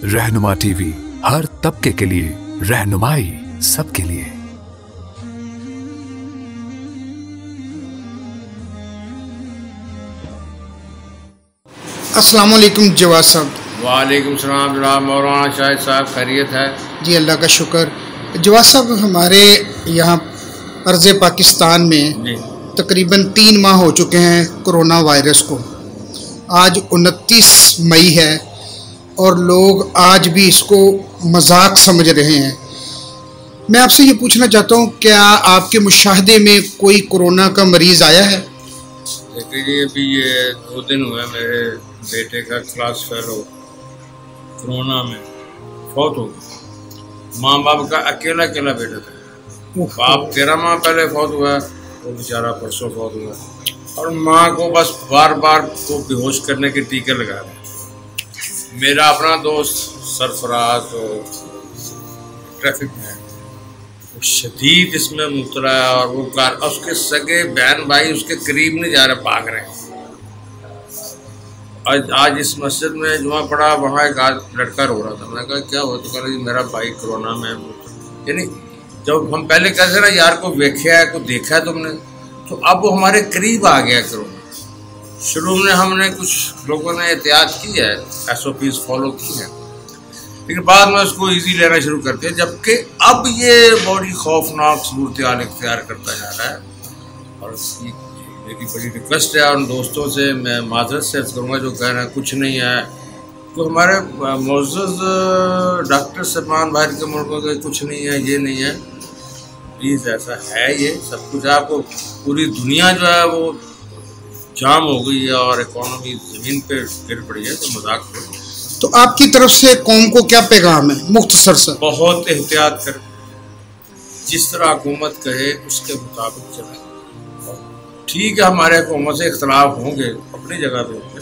रहनुमा टीवी, हर तबके के लिए रहनुमाई सबके लिए। अस्सलाम वालेकुम जवाद साहब। वालेकुम सलाम जनाब मौलाना शाहिद साहब, खैरियत है जी अल्लाह का शुक्र। जवाद साहब, हमारे यहाँ अर्ज़ पाकिस्तान में जी। तकरीबन 3 माह हो चुके हैं कोरोना वायरस को। आज 29 मई है और लोग आज भी इसको मजाक समझ रहे हैं। मैं आपसे ये पूछना चाहता हूँ, क्या आपके मुशाहदे में कोई कोरोना का मरीज़ आया है? देखिए, अभी ये 2 दिन हुए मेरे बेटे का क्लास फेलो कोरोना में फौत हो गया। माँ बाप का अकेला बेटा था। बाप 13 माह पहले फौत हुआ, वो बेचारा परसों फौत हुआ, और माँ को बस बार बार को बेहोश करने के टीके लगा रहे। मेरा अपना दोस्त सरफराज तो ट्रैफिक में है, वो शदीद इसमें मुबतला है, और वो उसके सगे बहन भाई उसके करीब नहीं जा रहे, भाग रहे हैं। आज इस मस्जिद में जुमा पड़ा, वहाँ एक लड़का रो रहा था। मैंने कहा क्या हुआ? तो कह रहा जी मेरा भाई कोरोना में। यानी जब हम पहले कहते ना यार को देखा है, को देखा है तुमने, तो अब वो हमारे करीब आ गया कोरोना। शुरू में हमने कुछ लोगों ने एहतियात की है, SOPs फॉलो की है, लेकिन बाद में उसको इजी लेना शुरू कर दिया, जबकि अब ये बड़ी खौफनाक सूरत हाल इख्तियार करता जा रहा है। और इसकी मेरी बड़ी रिक्वेस्ट है उन दोस्तों से, मैं माजरत से अर्ज़ करूँगा जो कह रहे हैं कुछ नहीं है, तो हमारे मोअज़्ज़ज़ डॉक्टर सलमान भाई के मुल्कों के कुछ नहीं है, ये नहीं है, प्लीज़ ऐसा है ये सब कुछ। आपको पूरी दुनिया जो है वो जाम हो गई है और इकॉनमी ज़मीन पे गिर पड़ी है, तो मजाक करो। तो आपकी तरफ से कौम को क्या पैगाम है मुख्तसर से? बहुत एहतियात करें, जिस तरह हुकूमत कहे उसके मुताबिक चलें। ठीक है, हमारे हुकूमत से इख्तलाफ होंगे, अपनी जगह पे होंगे,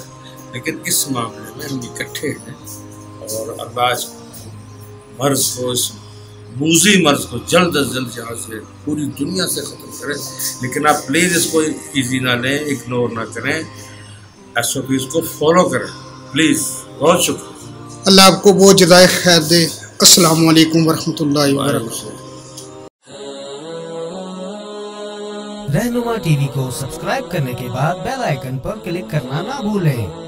लेकिन इस मामले में हम इकट्ठे हैं और अल्लाह इस मर्ज़ को, इस मूज़ी मर्ज़ को जल्द अज जल्द यहाँ से पूरी दुनिया से ख़त्म करें। लेकिन आप प्लीज़ इसको ईजी ना लें, इग्नोर ना करें, SOPs को फॉलो करें प्लीज़। बहुत शुक्रिया। अल्लाह आपको बहुत जज़ाए खैर दे। अस्सलामु अलैकुम वरहमतुल्लाहि वबरकातुहू। रहनुमा टीवी को सब्सक्राइब करने के बाद बेल आइकन पर क्लिक करना ना भूलें।